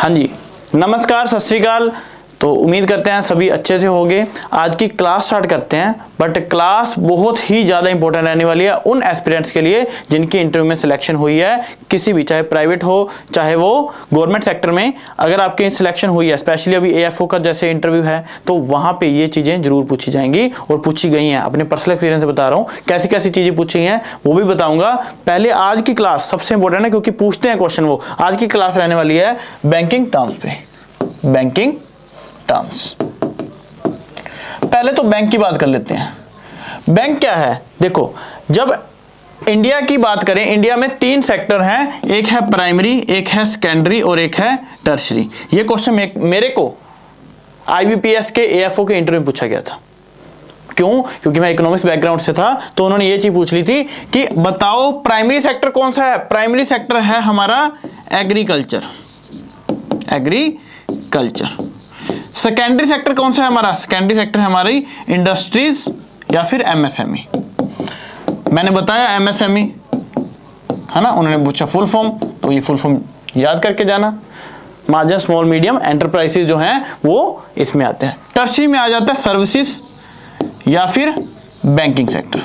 हाँ जी, नमस्कार, सत श्री अकाल। तो उम्मीद करते हैं सभी अच्छे से होंगे। आज की क्लास स्टार्ट करते हैं, बट क्लास बहुत ही ज़्यादा इंपॉर्टेंट रहने वाली है उन एस्पिरेंट्स के लिए जिनकी इंटरव्यू में सिलेक्शन हुई है, किसी भी, चाहे प्राइवेट हो चाहे वो गवर्नमेंट सेक्टर में। अगर आपकी सिलेक्शन हुई है, स्पेशली अभी AFO का जैसे इंटरव्यू है, तो वहाँ पे ये चीज़ें जरूर पूछी जाएंगी और पूछी गई हैं। अपने पर्सनल एक्सपीरियंस से बता रहा हूँ कैसी कैसी चीज़ें पूछी हैं, वो भी बताऊँगा। पहले आज की क्लास सबसे इंपॉर्टेंट है क्योंकि पूछते हैं क्वेश्चन। वो आज की क्लास रहने वाली है बैंकिंग टर्म्स पे, बैंकिंग टर्म्स। पहले तो बैंक की बात कर लेते हैं। बैंक क्या है? देखो, जब इंडिया की बात करें, इंडिया में 3 सेक्टर हैं, एक है प्राइमरी, एक है सेकेंडरी और एक है टर्शरी। ये क्वेश्चन मेरे को IBPS के AFO के इंटरव्यू में पूछा गया था। क्यों? क्योंकि मैं इकोनॉमिक्स बैकग्राउंड से था, तो उन्होंने ये चीज पूछ ली थी कि बताओ प्राइमरी सेक्टर कौन सा है। प्राइमरी सेक्टर है हमारा एग्रीकल्चर, एग्रीकल्चर। सेकेंडरी सेक्टर कौन सा है हमारा? सेकेंडरी सेक्टर है हमारी इंडस्ट्रीज या फिर MSME। मैंने बताया MSME है ना, उन्होंने पूछा फुल फॉर्म, तो ये फुल फॉर्म याद करके जाना। मार्जिन स्मॉल मीडियम एंटरप्राइजेज जो हैं वो इसमें आते हैं। टर्शरी में आ जाता है सर्विसेज या फिर बैंकिंग सेक्टर।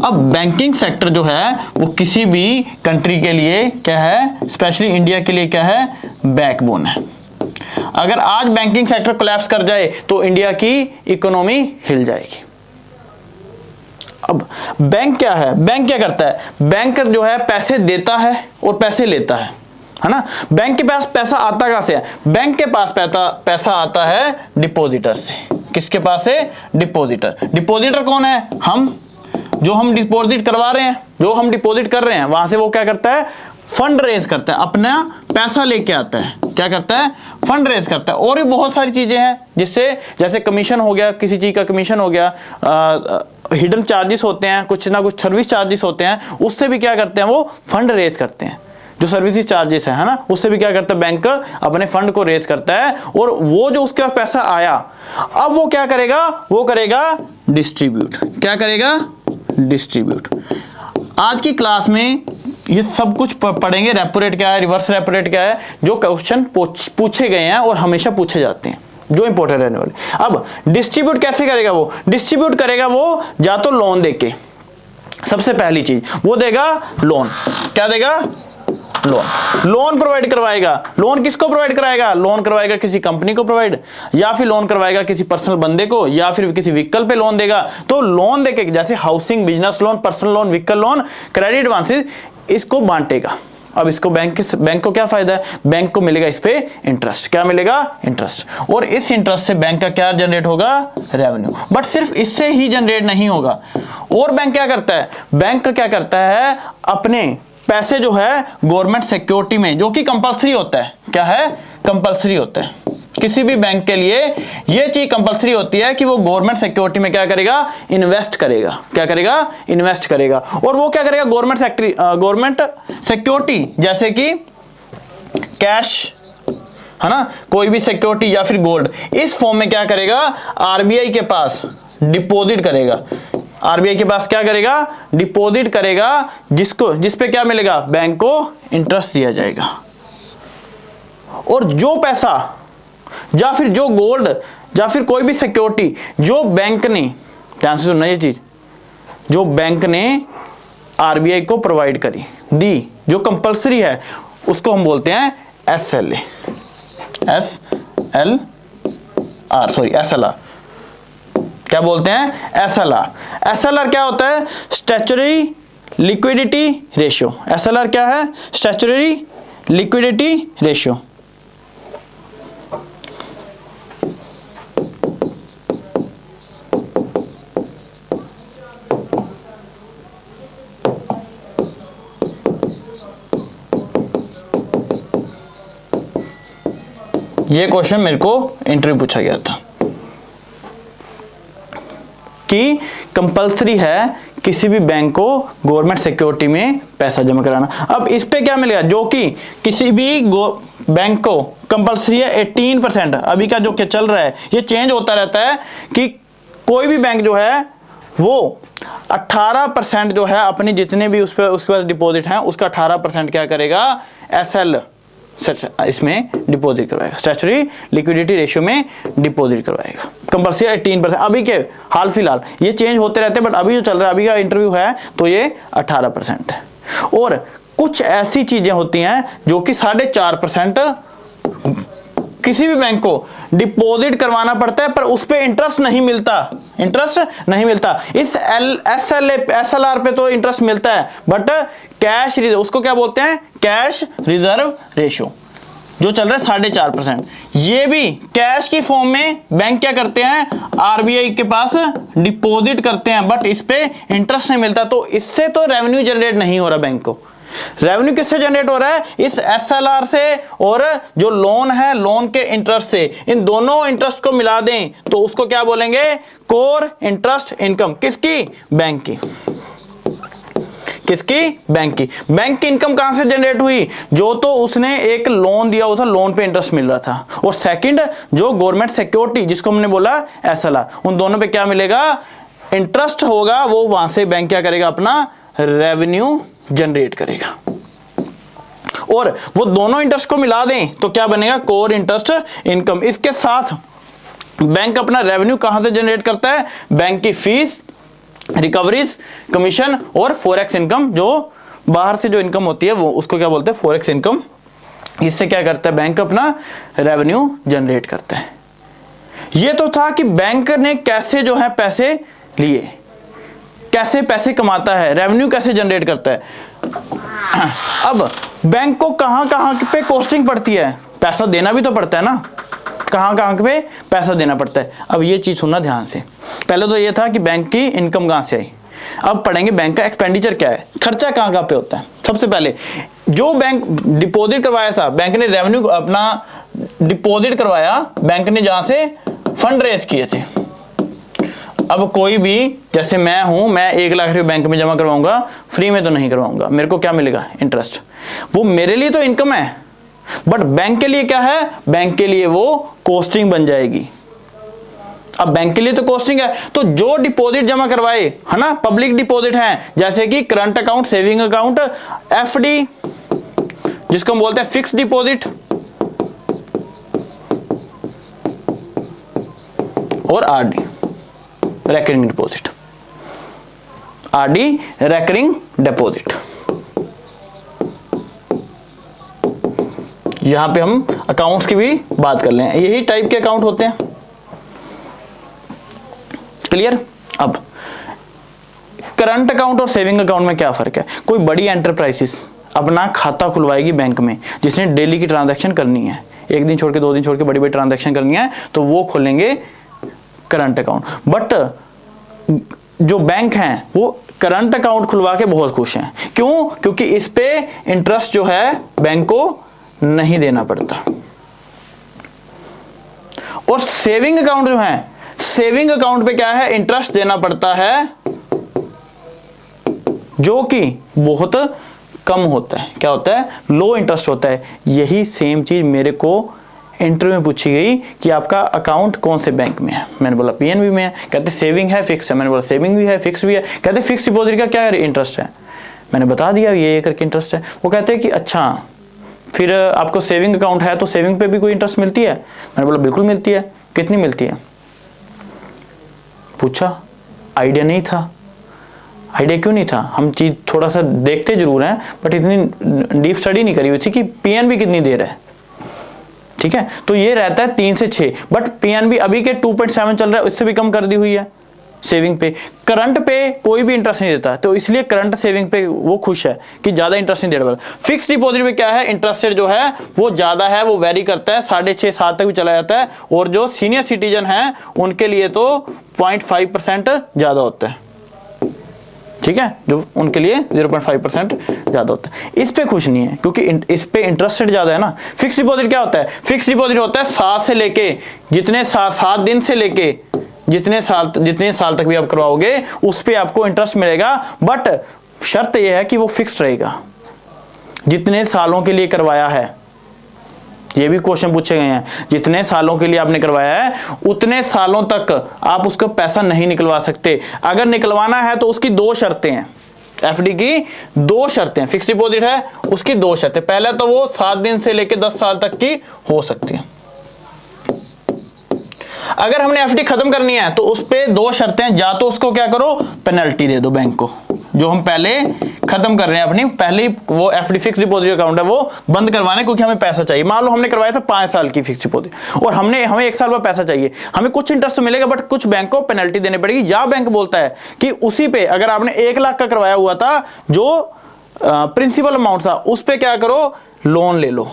अब बैंकिंग सेक्टर जो है वो किसी भी कंट्री के लिए क्या है, स्पेशली इंडिया के लिए क्या है, बैकबोन है। अगर आज बैंकिंग सेक्टर कोलैप्स कर जाए तो इंडिया की इकोनॉमी हिल जाएगी। अब बैंक क्या है? बैंक क्या करता है? बैंक जो है पैसे देता है और पैसे लेता है ना। बैंक के पास पैसा आता कहां से है? बैंक के पास पैसा आता है डिपॉजिटर से। किसके पास है? डिपॉजिटर। डिपॉजिटर कौन है? हम, जो हम डिपॉजिट करवा रहे हैं, जो हम डिपॉजिट कर रहे हैं, वहां से वो क्या करता है, फंड रेज करता है, अपना पैसा लेके आता है। क्या करता है? फंड रेज करता है। और भी बहुत सारी चीजें हैं जिससे, जैसे कमीशन हो गया, किसी चीज का कमीशन हो गया, हिडन चार्जेस होते हैं, कुछ ना कुछ सर्विस चार्जेस होते हैं, उससे भी क्या करते हैं, वो फंड रेज करते हैं। जो सर्विस चार्जेस है ना, उससे भी क्या करता है, बैंक अपने फंड को रेज करता है। और वो जो उसके पास पैसा आया, अब वो क्या करेगा, वो करेगा डिस्ट्रीब्यूट। क्या करेगा? डिस्ट्रीब्यूट। आज की क्लास में ये सब कुछ पढ़ेंगे। रेपो रेट क्या है, रिवर्स रेपो रेट क्या है, जो क्वेश्चन पूछे गए हैं और हमेशा पूछे जाते हैं, जो इंपॉर्टेंट रहने वाले। अब डिस्ट्रीब्यूट कैसे करेगा? वो डिस्ट्रीब्यूट करेगा वो या तो लोन देके, सबसे पहली चीज वो देगा लोन। क्या देगा? लोन। लोन प्रोवाइड करवाएगा। लोन किसको प्रोवाइड कराएगा? लोन करवाएगा किसी कंपनी को प्रोवाइड, या फिर लोन करवाएगा किसी पर्सनल बंदे को, या फिर किसी व्हीकल पे लोन देगा। तो लोन देके, जैसे housing, business loan, personal loan, vehicle loan, credit advances, इसको बांटेगा। अब इसको बैंक को क्या फायदा है? बैंक को मिलेगा इस पे इंटरेस्ट। क्या मिलेगा? इंटरेस्ट। और इस इंटरेस्ट से बैंक का क्या जनरेट होगा? रेवेन्यू। बट सिर्फ इससे ही जनरेट नहीं होगा, और बैंक क्या करता है? बैंक क्या करता है, अपने पैसे जो है गवर्नमेंट सिक्योरिटी में, जो कि कंपलसरी होता है। क्या है? कंपलसरी होता है। किसी भी बैंक के लिए यह चीज कंपलसरी होती है कि वो गवर्नमेंट सिक्योरिटी में क्या करेगा? इन्वेस्ट करेगा। क्या करेगा? इन्वेस्ट करेगा। और वो क्या करेगा? गवर्नमेंट सिक्योरिटी, जैसे कि कैश है ना, कोई भी सिक्योरिटी या फिर गोल्ड, इस फॉर्म में क्या करेगा? RBI के पास डिपॉजिट करेगा। RBI के पास क्या करेगा? डिपॉजिट करेगा, जिसपे क्या मिलेगा? बैंक को इंटरेस्ट दिया जाएगा। और जो पैसा या फिर जो गोल्ड या फिर कोई भी सिक्योरिटी जो बैंक ने, ध्यान से सुनना ये चीज, जो बैंक ने RBI को प्रोवाइड करी, दी, जो कंपलसरी है, उसको हम बोलते हैं SLA, SLR। क्या बोलते हैं? SLR। SLR क्या होता है? Statutory liquidity ratio. SLR क्या है? Statutory liquidity ratio. ये क्वेश्चन मेरे को इंटरव्यू पूछा गया था कि कंपलसरी है किसी भी बैंक को गवर्नमेंट सिक्योरिटी में पैसा जमा कराना। अब इस पे क्या मिलेगा? जो कि किसी भी बैंक को कंपलसरी है 18%। अभी का जो क्या चल रहा है, ये चेंज होता रहता है कि कोई भी बैंक जो है वो 18% जो है अपनी जितने भी उसके पास डिपॉजिट हैं उसका 18% क्या करेगा? इसमें डिपॉजिट करवाएगा, स्टैट्यूटरी लिक्विडिटी रेशियो में डिपॉजिट करवाएगा। कंपल्सरी 18%। अभी के हाल फिलहाल ये चेंज होते रहते हैं, बट अभी जो चल रहा है, अभी का इंटरव्यू है तो ये 18% है। और कुछ ऐसी चीजें होती हैं जो कि 4.5% किसी भी बैंक को डिपॉजिट करवाना पड़ता है, पर उस पे इंटरेस्ट नहीं मिलता, इंटरेस्ट नहीं मिलता। इस SLR पे तो इंटरेस्ट मिलता है, बट कैश रिजर्व, उसको क्या बोलते हैं, कैश रिजर्व रेशियो, जो चल रहा है 4.5%। ये भी कैश की फॉर्म में बैंक क्या करते हैं, RBI के पास डिपॉजिट करते हैं, बट इस पे इंटरेस्ट नहीं मिलता। तो इससे तो रेवेन्यू जनरेट नहीं हो रहा बैंक को। रेवेन्यू किससे जनरेट हो रहा है, इस SLR से, और जो लोन है लोन के इंटरेस्ट से। इन दोनों इंटरेस्ट को मिला दें तो उसको क्या बोलेंगे, कोर इंटरेस्ट इनकम। किसकी, बैंक की। किसकी, बैंक की। बैंक की इनकम कहां से जनरेट हुई, जो तो उसने एक लोन दिया हुआ था, लोन पे इंटरेस्ट मिल रहा था, और सेकंड जो गवर्नमेंट सिक्योरिटी जिसको हमने बोला SLR, उन दोनों पे क्या मिलेगा, इंटरेस्ट होगा। वो वहां से बैंक क्या करेगा, अपना रेवेन्यू जनरेट करेगा। और वो दोनों इंटरेस्ट को मिला दें तो क्या बनेगा, कोर इंटरेस्ट इनकम। इसके साथ बैंक अपना रेवेन्यू कहां से जनरेट करता है, बैंक की फीस, रिकवरीज, कमीशन और फॉरेक्स इनकम, जो बाहर से जो इनकम होती है वो, उसको क्या बोलते हैं, फॉरेक्स इनकम। इससे क्या करता है, बैंक अपना रेवेन्यू जनरेट करता है। ये तो था कि बैंक ने कैसे जो है पैसे लिए, कैसे पैसे कमाता है, रेवेन्यू कैसे जनरेट करता है। अब बैंक को कहां कहां पे कॉस्टिंग पड़ती है, पैसा देना भी तो पड़ता है ना, कहां कहां पे पैसा देना पड़ता है। अब ये चीज सुनना ध्यान से। पहले तो ये था कि बैंक की इनकम कहां से आई, अब पढ़ेंगे बैंक का एक्सपेंडिचर क्या है, खर्चा कहां कहां पे होता है। सबसे पहले जो बैंक डिपॉजिट करवाया था, बैंक ने रेवेन्यू अपना डिपॉजिट करवाया, बैंक ने जहां से फंड रेज किए थे। अब कोई भी, जैसे मैं हूं, मैं 1 लाख रुपए बैंक में जमा करवाऊंगा, फ्री में तो नहीं करवाऊंगा, मेरे को क्या मिलेगा, इंटरेस्ट। वो मेरे लिए तो इनकम है, बट बैंक के लिए क्या है, बैंक के लिए वो कॉस्टिंग बन जाएगी। अब बैंक के लिए तो कॉस्टिंग है, तो जो डिपॉजिट जमा करवाए, है ना, पब्लिक डिपॉजिट है, जैसे कि current account, saving account, FD जिसको हम बोलते हैं फिक्स डिपॉजिट, और RD recurring deposit, RD recurring deposit. यहां पे हम अकाउंट्स की भी बात कर लें, यही टाइप के अकाउंट होते हैं। क्लियर। अब करंट अकाउंट और सेविंग अकाउंट में क्या फर्क है। कोई बड़ी एंटरप्राइजेस अपना खाता खुलवाएगी बैंक में, जिसने डेली की ट्रांजैक्शन करनी है, 1 दिन छोड़ के 2 दिन छोड़ के बड़ी बड़ी ट्रांजैक्शन करनी है, तो वो खोलेंगे करंट अकाउंट। बट जो बैंक हैं वो करंट अकाउंट खुलवा के बहुत खुश हैं। क्यों, क्योंकि इस पे इंटरेस्ट जो है बैंक को नहीं देना पड़ता। और सेविंग अकाउंट जो है, सेविंग अकाउंट पे क्या है, इंटरेस्ट देना पड़ता है, जो कि बहुत कम होता है। क्या होता है, लो इंटरेस्ट होता है। यही सेम चीज मेरे को इंटरव्यू में पूछी गई कि आपका अकाउंट कौन से बैंक में है, मैंने बोला PNB में है। कहते सेविंग है, फिक्स है, मैंने बोला सेविंग भी है, फिक्स भी है। कहते फिक्स डिपॉजिट का क्या इंटरेस्ट है, मैंने बता दिया ये करके इंटरेस्ट है। वो कहते हैं कि अच्छा, फिर आपको सेविंग अकाउंट है तो सेविंग पे भी कोई इंटरेस्ट मिलती है, मैंने बोला बिल्कुल मिलती है। कितनी मिलती है पूछा, आइडिया नहीं था। आइडिया क्यों नहीं था, हम चीज थोड़ा सा देखते जरूर हैं, बट इतनी डीप स्टडी नहीं करी हुई थी कि PNB कितनी दे रहा है। ठीक है, तो ये रहता है 3 से 6, बट PNB अभी के 2.7 चल रहा है, उससे भी कम कर दी हुई है सेविंग पे। करंट पे कोई भी इंटरेस्ट नहीं देता, तो इसलिए करंट सेविंग पे वो खुश है कि ज्यादा इंटरेस्ट नहीं दे रहा। फिक्स डिपॉजिट पे क्या है, इंटरेस्ट रेट जो है वो ज्यादा है, वो वेरी करता है, 6.5 7 तक भी चला जाता है। और जो सीनियर सिटीजन है उनके लिए तो 0.5% ज्यादा होता है। ठीक है, जो उनके लिए 0.5% ज्यादा होता है। इस पे खुश नहीं है, क्योंकि इस पे इंटरेस्ट रेट ज्यादा है ना। फिक्स डिपॉजिट क्या होता है, फिक्स डिपॉजिट होता है 7 से लेके, जितने 7 दिन से लेके जितने साल तक भी आप करवाओगे उस पे आपको इंटरेस्ट मिलेगा। बट शर्त यह है कि वो फिक्स रहेगा, जितने सालों के लिए करवाया है। ये भी क्वेश्चन पूछे गए हैं, जितने सालों के लिए आपने करवाया है उतने सालों तक आप उसका पैसा नहीं निकलवा सकते। अगर निकलवाना है तो उसकी 2 शर्तें हैं। एफडी की दो शर्तें, फिक्स डिपॉजिट है उसकी दो शर्तें, पहले तो वो 7 दिन से लेकर 10 साल तक की हो सकती है। अगर हमने एफडी खत्म करनी है तो उस पे दो शर्तें हैं, या तो उसको क्या करो पेनल्टी दे दो बैंक को, जो हम पहले खत्म कर रहे हैं अपनी, पहले ही वो एफडी फिक्स डिपॉजिट अकाउंट है वो बंद करवाना है, क्योंकि हमें पैसा चाहिए। मान लो हमने करवाया था 5 साल की फिक्स डिपॉजिट और हमें 1 साल बाद पैसा चाहिए, हमें कुछ इंटरेस्ट तो मिलेगा बट कुछ बैंक को पेनल्टी देनी पड़ेगी। या बैंक बोलता है कि उसी पे अगर आपने 1 लाख का करवाया हुआ था जो प्रिंसिपल अमाउंट था, उस पे क्या करो लोन ले लो।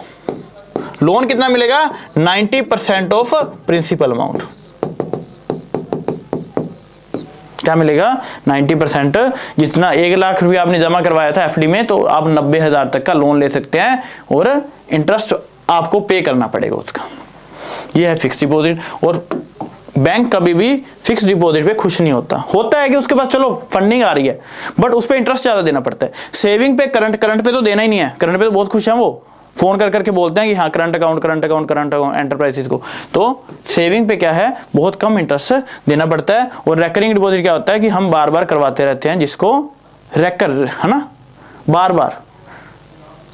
लोन कितना मिलेगा 90% ऑफ प्रिंसिपल अमाउंट। क्या मिलेगा 90%, जितना 1 लाख रुपया आपने जमा करवाया था एफडी में, तो आप 90,000 तक का लोन ले सकते हैं और इंटरेस्ट आपको पे करना पड़ेगा उसका। ये है फिक्स डिपॉजिट। और बैंक कभी भी फिक्स डिपॉजिट पे खुश नहीं होता। होता है कि उसके पास चलो फंडिंग आ रही है बट उस पे इंटरेस्ट ज्यादा देना पड़ता है। सेविंग पे करंट पे तो देना ही नहीं है, करंट पे तो बहुत खुश हैं, वो फोन कर करके बोलते हैं कि हाँ करंट अकाउंट एंटरप्राइजेस को। तो सेविंग पे क्या है बहुत कम इंटरेस्ट देना पड़ता है। और रेकरिंग डिपॉजिट क्या होता है कि हम बार बार करवाते रहते हैं, जिसको रेकर है ना, बार बार,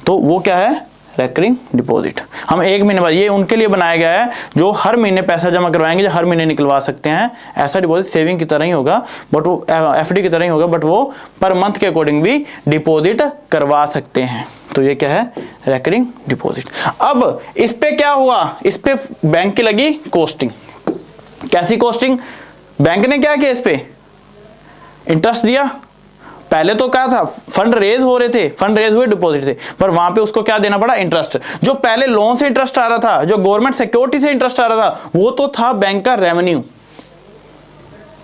तो वो क्या है रेकरिंग डिपॉजिट। हम 1 महीने बाद, ये उनके लिए बनाया गया है जो हर महीने पैसा जमा करवाएंगे, जो हर महीने निकलवा सकते हैं। ऐसा डिपॉजिट सेविंग की तरह ही होगा बट वो एफडी की तरह ही होगा, बट वो पर मंथ के अकॉर्डिंग भी डिपॉजिट करवा सकते हैं। तो ये क्या है रेकरिंग डिपॉजिट। अब इस पे क्या हुआ, इस पे बैंक की लगी कॉस्टिंग। कैसी कॉस्टिंग? बैंक ने क्या किया, इस पे इंटरेस्ट दिया। पहले तो क्या था फंड रेज हो रहे थे, फंड रेज हुए डिपॉजिट थे, पर वहां पे उसको क्या देना पड़ा इंटरेस्ट। जो पहले लोन से इंटरेस्ट आ रहा था, जो गवर्नमेंट सिक्योरिटी से इंटरेस्ट आ रहा था, वो तो था बैंक का रेवेन्यू,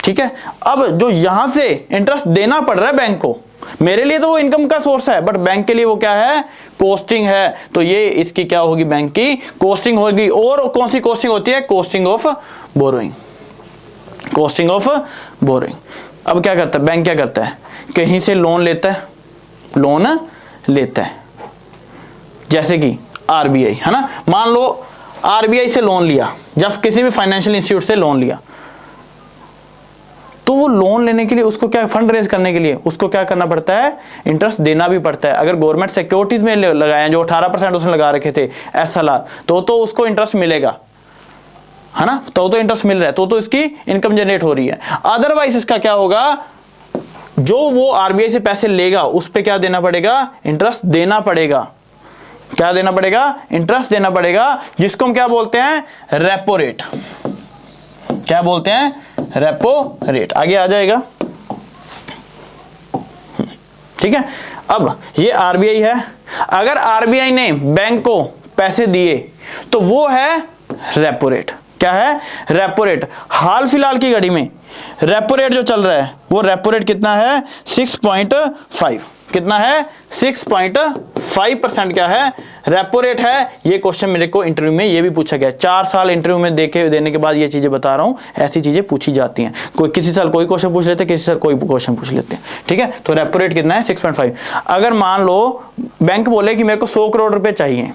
ठीक है। अब जो यहां से इंटरेस्ट देना पड़ रहा है बैंक को, मेरे लिए तो वो इनकम का सोर्स है बट बैंक के लिए वो क्या है कॉस्टिंग है। तो ये इसकी क्या होगी बैंक की कॉस्टिंग होगी। और कौन सी कॉस्टिंग होती है? Costing of borrowing, costing of borrowing. अब क्या करता है बैंक, क्या करता है कहीं से लोन लेता है, लोन लेता है, जैसे कि आरबीआई है ना, मान लो आरबीआई से लोन लिया, जब किसी भी फाइनेंशियल इंस्टीट्यूट से लोन लिया, तो वो लोन लेने के लिए उसको क्या फंड रेज करने के लिए उसको क्या करना पड़ता है इंटरेस्ट देना भी पड़ता है। अगर गवर्नमेंट सिक्योरिटीज में लगाए जो 18% उसने लगा रखे थे एसएलआर, तो उसको इंटरेस्ट मिलेगा है ना, तो इंटरेस्ट मिल रहा है, तो इसकी इनकम जनरेट हो रही है। अदरवाइज इसका क्या होगा, जो वो आरबीआई से पैसे लेगा उस पे क्या देना पड़ेगा इंटरेस्ट देना पड़ेगा। क्या देना पड़ेगा इंटरेस्ट देना पड़ेगा, जिसको हम क्या बोलते हैं रेपो रेट। क्या बोलते हैं रेपो रेट। आगे आ जाएगा, ठीक है। अब ये आरबीआई है, अगर आरबीआई ने बैंक को पैसे दिए तो वो है रेपो रेट। क्या है रेपो रेट। हाल फिलहाल की घड़ी में रेपो रेट जो चल रहा है वो रेपो रेट कितना है 6.5, कितना है 6.5% क्या है रेपो रेट है। ये क्वेश्चन मेरे को इंटरव्यू में ये भी पूछा गया, 4 साल इंटरव्यू में देने के बाद ये चीजें बता रहा हूं, ऐसी चीजें पूछी जाती हैं। कोई किसी साल कोई क्वेश्चन पूछ लेते हैं, किसी साल कोई क्वेश्चन पूछ लेते हैं, ठीक है। तो रेपो रेट कितना है 6.5। अगर मान लो बैंक बोले कि मेरे को 100 करोड़ रुपए चाहिए,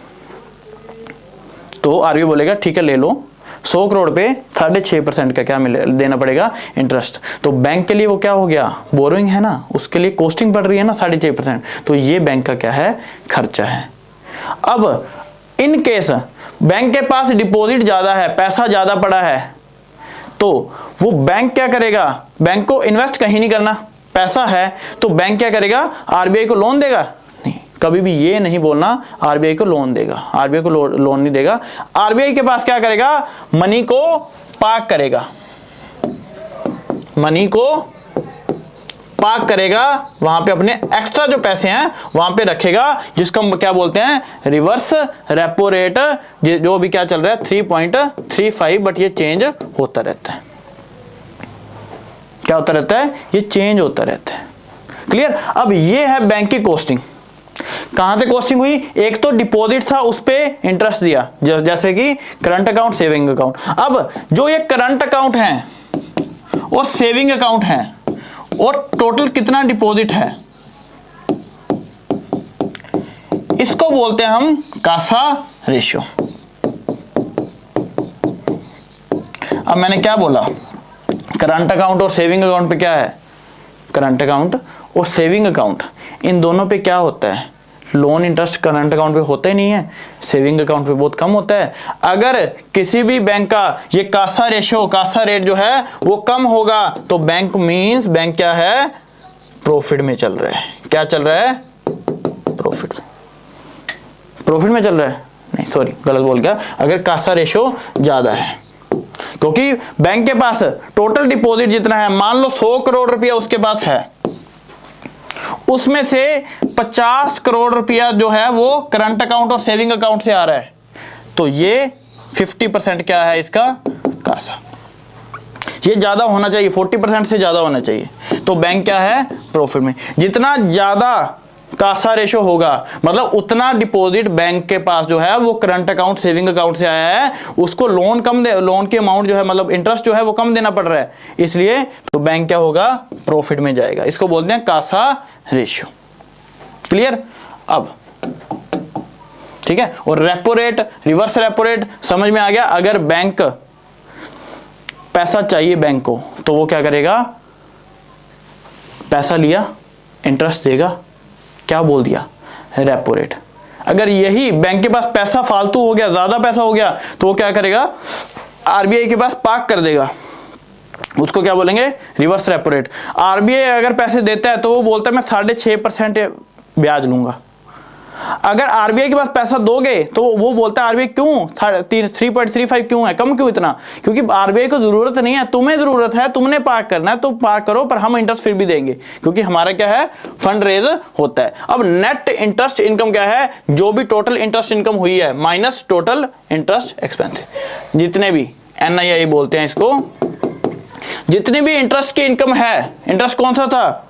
तो आरबीआई बोलेगा ठीक है ले लो, 100 करोड़ पे 6.5% का क्या देना पड़ेगा इंटरेस्ट। तो बैंक के लिए वो क्या हो गया बोरोइंग है ना, उसके लिए कॉस्टिंग पड़ रही है ना 6.5%, तो ये बैंक का क्या है खर्चा है। अब इन केस बैंक के पास डिपॉजिट ज्यादा है, पैसा ज्यादा पड़ा है, तो वो बैंक क्या करेगा, बैंक को इन्वेस्ट कहीं नहीं करना, पैसा है तो बैंक क्या करेगा आरबीआई को लोन देगा नहीं, कभी भी ये नहीं बोलना आरबीआई को लोन देगा, आरबीआई को लोन नहीं देगा। आरबीआई के पास क्या करेगा मनी को पार्क करेगा, मनी को पार्क करेगा, वहां पे अपने एक्स्ट्रा जो पैसे हैं वहां पे रखेगा, जिसको हम क्या बोलते हैं रिवर्स रेपो रेट। जो भी क्या चल रहा है 3.35, बट ये चेंज होता रहता है। क्या होता रहता है ये चेंज होता रहता है। क्लियर। अब ये है बैंक की कॉस्टिंग। कहां से कॉस्टिंग हुई, एक तो डिपॉजिट था उस पे इंटरेस्ट दिया, जैसे कि करंट अकाउंट सेविंग अकाउंट। अब जो ये करंट अकाउंट है और सेविंग अकाउंट है और टोटल कितना डिपॉजिट है, इसको बोलते हैं हम कासा रेशियो। अब मैंने क्या बोला करंट अकाउंट और सेविंग अकाउंट पे क्या है करंट अकाउंट और सेविंग अकाउंट, इन दोनों पे क्या होता है, लोन इंटरेस्ट करंट अकाउंट पे होता ही नहीं है, सेविंग अकाउंट पे बहुत कम होता है। अगर किसी भी बैंक का ये कासा रेशो, कासा रेट जो है वो कम होगा तो बैंक मींस बैंक क्या है, प्रॉफिट में चल रहा है। क्या चल रहा है, प्रॉफिट में चल रहा है, नहीं सॉरी गलत बोल गया, अगर कासा रेशो ज्यादा है, क्योंकि बैंक के पास टोटल डिपॉजिट जितना है, मान लो 100 करोड़ रुपया उसके पास है, उसमें से 50 करोड़ रुपया जो है वो करंट अकाउंट और सेविंग अकाउंट से आ रहा है, तो ये 50% क्या है इसका, कासा। ये ज्यादा होना चाहिए, 40% से ज्यादा होना चाहिए, तो बैंक क्या है, प्रॉफिट में। जितना ज्यादा कासा रेशो होगा मतलब उतना डिपॉजिट बैंक के पास जो है वो करंट अकाउंट सेविंग अकाउंट से आया है, उसको लोन कम दे, लोन की अमाउंट जो है मतलब इंटरेस्ट जो है वो कम देना पड़ रहा है, इसलिए तो बैंक क्या होगा, प्रॉफिट में जाएगा। इसको बोलते हैं कासा रेशियो। क्लियर? अब ठीक है, और repo rate, reverse repo rate समझ में आ गया। अगर बैंक पैसा चाहिए बैंक को तो वो क्या करेगा, पैसा लिया इंटरेस्ट देगा, क्या बोल दिया, रेपो रेट। अगर यही बैंक के पास पैसा फालतू हो गया, ज्यादा पैसा हो गया, तो वो क्या करेगा, आरबीआई के पास पार्क कर देगा, उसको क्या बोलेंगे, रिवर्स रेपो रेट। आरबीआई अगर पैसे देता है तो वो बोलता है मैं 6.5% ब्याज लूंगा। अगर आरबीआई के पास पैसा दोगे तो वो बोलता है आरबीआई क्यों 3.35 क्यों है, कम क्यों इतना, क्योंकि आरबीआई को जरूरत नहीं है, तुम्हें जरूरत है, तुमने पार्क करना है तो पार्क करो, पर हम इंटरेस्ट फिर भी देंगे, क्योंकि हमारा क्या है, फंड रेज होता है। अब नेट इंटरेस्ट इनकम क्या है, जो भी टोटल इंटरेस्ट इनकम हुई है माइनस टोटल इंटरेस्ट एक्सपेंस, जितने भी NII बोलते हैं इसको, जितने भी इंटरेस्ट की इनकम है, इंटरेस्ट कौन सा था,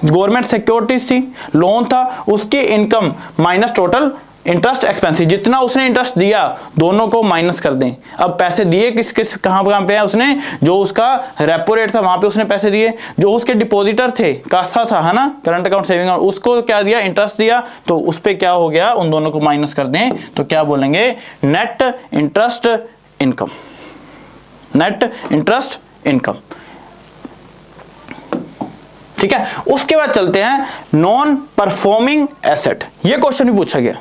गवर्नमेंट सिक्योरिटीज थी, लोन था, उसकी income minus total interest expensive, जितना उसने इंटरेस्ट दिया दोनों को माइनस कर दें। अब पैसे दिए किस किस कहां पे है उसने, जो उसका रेपो रेट था वहां पे उसने पैसे दिए, जो उसके डिपॉजिटर थे, कासा था, है ना, करंट अकाउंट सेविंग अकाउंट, उसको क्या दिया, इंटरेस्ट दिया, तो उस पे क्या हो गया, उन दोनों को माइनस कर दें तो क्या बोलेंगे, net interest income, net interest income. ठीक है, उसके बाद चलते हैं नॉन परफॉर्मिंग एसेट। ये क्वेश्चन भी पूछा गया,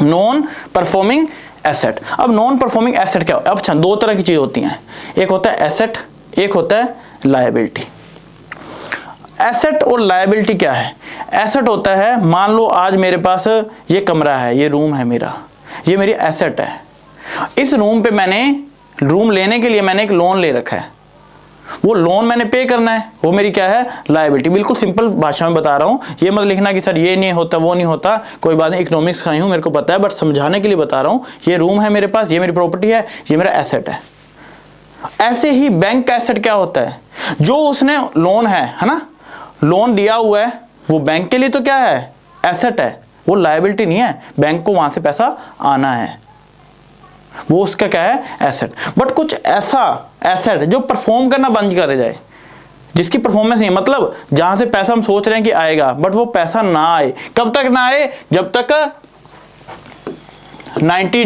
नॉन परफॉर्मिंग एसेट। अब नॉन परफॉर्मिंग एसेट क्या, अब दो तरह की चीज होती हैं, एक होता है एसेट, एक होता है लायबिलिटी। एसेट और लायबिलिटी क्या है, एसेट होता है, मान लो आज मेरे पास ये कमरा है, ये रूम है मेरा, ये मेरी एसेट है। इस रूम पे मैंने, रूम लेने के लिए मैंने एक लोन ले रखा है, वो लोन मैंने पे करना है, वो मेरी क्या है, लायबिलिटी। बिल्कुल सिंपल भाषा में बता रहा हूं, ये मत लिखना कि सर ये नहीं होता वो नहीं होता, कोई बात नहीं, इकोनॉमिक्स का नहीं हूं, मेरे को पता है, बट समझाने के लिए बता रहा हूं। ये रूम है मेरे पास, ये मेरी प्रॉपर्टी है, ये मेरा एसेट है। ऐसे ही बैंक का एसेट क्या होता है, जो उसने लोन है ना, लोन दिया हुआ है, वो बैंक के लिए तो क्या है, एसेट है, वो लायबिलिटी नहीं है, बैंक को वहां से पैसा आना है, वो उसका क्या है, एसेट। बट कुछ ऐसा एसेट जो परफॉर्म करना बंद कर जाए, जिसकी परफॉर्मेंस नहीं, मतलब जहां से पैसा हम सोच रहे हैं कि आएगा बट वो पैसा ना आए, कब तक ना आए, जब तक 90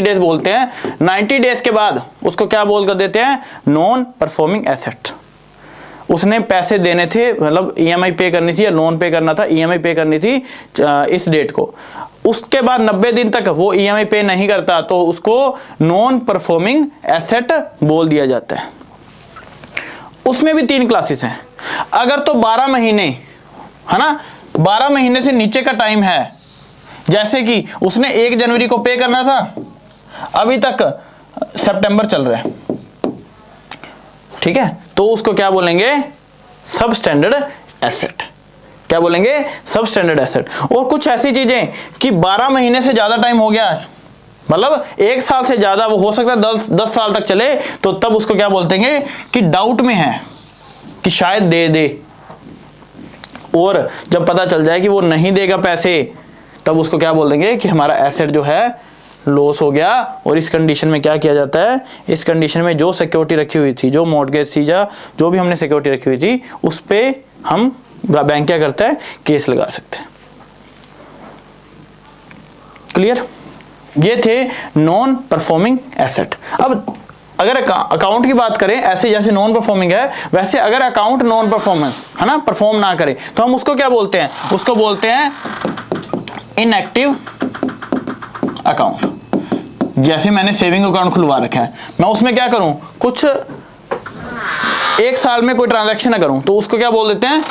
डेज बोलते हैं, 90 डेज के बाद उसको क्या बोल कर देते हैं, नॉन परफॉर्मिंग एसेट। उसने पैसे देने थे, मतलब EMI पे करनी थी या लोन पे करना था, EMI पे करनी थी इस डेट को, उसके बाद 90 दिन तक वो EMI पे नहीं करता तो उसको नॉन परफॉर्मिंग एसेट बोल दिया जाता है। उसमें भी 3 क्लासेस हैं। अगर तो 12 महीने, है ना, 12 महीने से नीचे का टाइम है, जैसे कि उसने 1 जनवरी को पे करना था, अभी तक सितंबर चल रहा है, ठीक है, तो उसको क्या बोलेंगे, सब स्टैंडर्ड एसेट। क्या बोलेंगे, सब स्टैंडर्ड एसेट। और कुछ ऐसी चीजें कि 12 महीने से ज्यादा टाइम हो गया, मतलब 1 साल से ज्यादा, वो हो सकता है 10 साल तक चले, तो तब उसको क्या बोलते हैं कि डाउट में है कि शायद दे दे, और जब पता चल जाए कि वो नहीं देगा पैसे, तब उसको क्या बोल देंगे कि हमारा एसेट जो है लॉस हो गया। और इस कंडीशन में क्या किया जाता है, इस कंडीशन में जो सिक्योरिटी रखी हुई थी, जो मॉर्गेज थी या जो भी हमने सिक्योरिटी रखी हुई थी, उस पे हम, बैंक क्या करता है, केस लगा सकते हैं। क्लियर? ये थे नॉन परफॉर्मिंग एसेट। अब अगर अकाउंट की बात करें, ऐसे जैसे नॉन परफॉर्मिंग है, वैसे अगर अकाउंट नॉन परफॉर्मेंस है ना, परफॉर्म ना करे, तो हम उसको क्या बोलते हैं? उसको बोलते हैं इनएक्टिव अकाउंट। जैसे मैंने सेविंग अकाउंट खुलवा रखा है, मैं उसमें क्या करूं, कुछ एक साल में कोई ट्रांजैक्शन ना करूं, तो उसको क्या बोल देते हैं?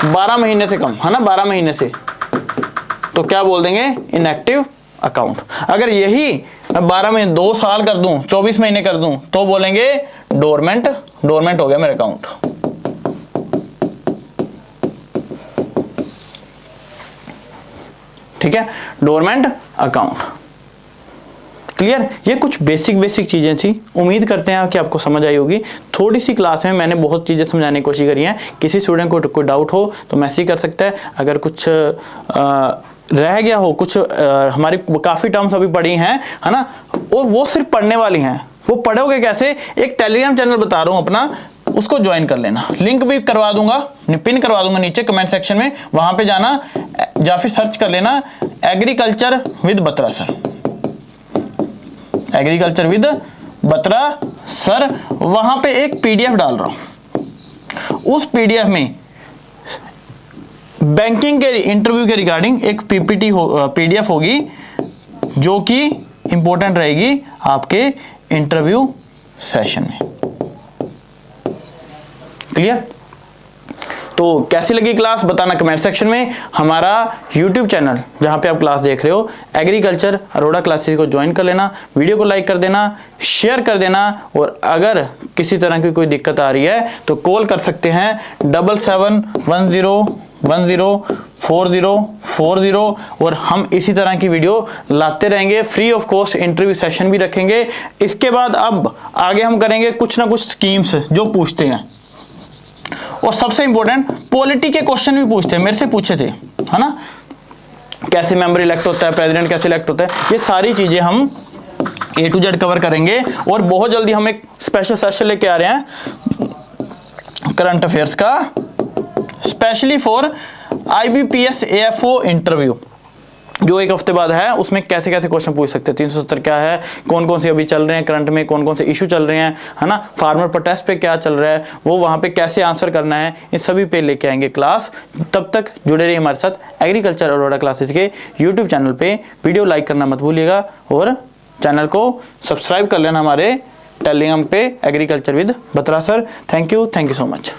12 महीने से कम, है ना, 12 महीने से, तो क्या बोल देंगे? Inactive account. अगर यही 12 महीने 2 साल कर दूं, 24 महीने कर दूं, तो बोलेंगे डोरमेंट। डोरमेंट हो गया मेरा अकाउंट। ठीक है, डोरमेंट अकाउंट। क्लियर? ये कुछ बेसिक चीजें थी, उम्मीद करते हैं कि आपको समझ आई होगी। थोड़ी सी क्लास में मैंने बहुत चीजें समझाने की कोशिश करी हैं। किसी स्टूडेंट को कोई डाउट हो तो मैसेज कर सकता है। अगर कुछ रह गया हो, कुछ हमारी काफ़ी टर्म्स अभी पढ़ी हैं, है ना, वो सिर्फ पढ़ने वाली हैं। वो पढ़ोगे कैसे? एक टेलीग्राम चैनल बता रहा हूँ अपना, उसको ज्वाइन कर लेना। लिंक भी करवा दूंगा, पिन करवा दूंगा नीचे कमेंट सेक्शन में, वहां पे जाना या फिर सर्च कर लेना agriculture with Batra sir. Agriculture with Batra sir. वहां पे एक पीडीएफ डाल रहा हूं, उस पीडीएफ में बैंकिंग के इंटरव्यू के रिगार्डिंग एक पीपीटी पीडीएफ होगी, जो कि इंपॉर्टेंट रहेगी आपके इंटरव्यू सेशन में। क्लियर? तो कैसी लगी क्लास बताना कमेंट सेक्शन में। हमारा YouTube चैनल जहां पे आप क्लास देख रहे हो, एग्रीकल्चर अरोड़ा क्लासेस को ज्वाइन कर लेना, वीडियो को लाइक कर देना, शेयर कर देना, और अगर किसी तरह की कोई दिक्कत आ रही है तो कॉल कर सकते हैं 7710104040, और हम इसी तरह की वीडियो लाते रहेंगे। Free of cost interview session भी रखेंगे। इसके बाद अब आगे हम करेंगे कुछ ना कुछ स्कीम्स जो पूछते हैं, और सबसे इंपॉर्टेंट पॉलिटी के क्वेश्चन भी पूछते हैं, मेरे से पूछे थे, है ना, कैसे मेंबर इलेक्ट होता है, प्रेसिडेंट कैसे इलेक्ट होता है, ये सारी चीजें हम A to Z कवर करेंगे। और बहुत जल्दी हम एक स्पेशल सेशन लेके आ रहे हैं करंट अफेयर्स का, specially for IBPS AFO interview, जो एक हफ्ते बाद है। उसमें कैसे कैसे क्वेश्चन पूछ सकते हैं, 370 क्या है, कौन कौन से अभी चल रहे हैं करंट में, कौन कौन से इशू चल रहे हैं, है ना, फार्मर प्रोटेस्ट पे क्या चल रहा है, वो वहां पे कैसे आंसर करना है, इन सभी पे लेके आएंगे क्लास। तब तक जुड़े रहिए हमारे साथ एग्रीकल्चर अरोड़ा क्लासेस के YouTube चैनल पे। वीडियो लाइक करना मत भूलिएगा, और चैनल को सब्सक्राइब कर लेना हमारे टेलीग्राम पे agriculture with Batra sir. Thank you so much.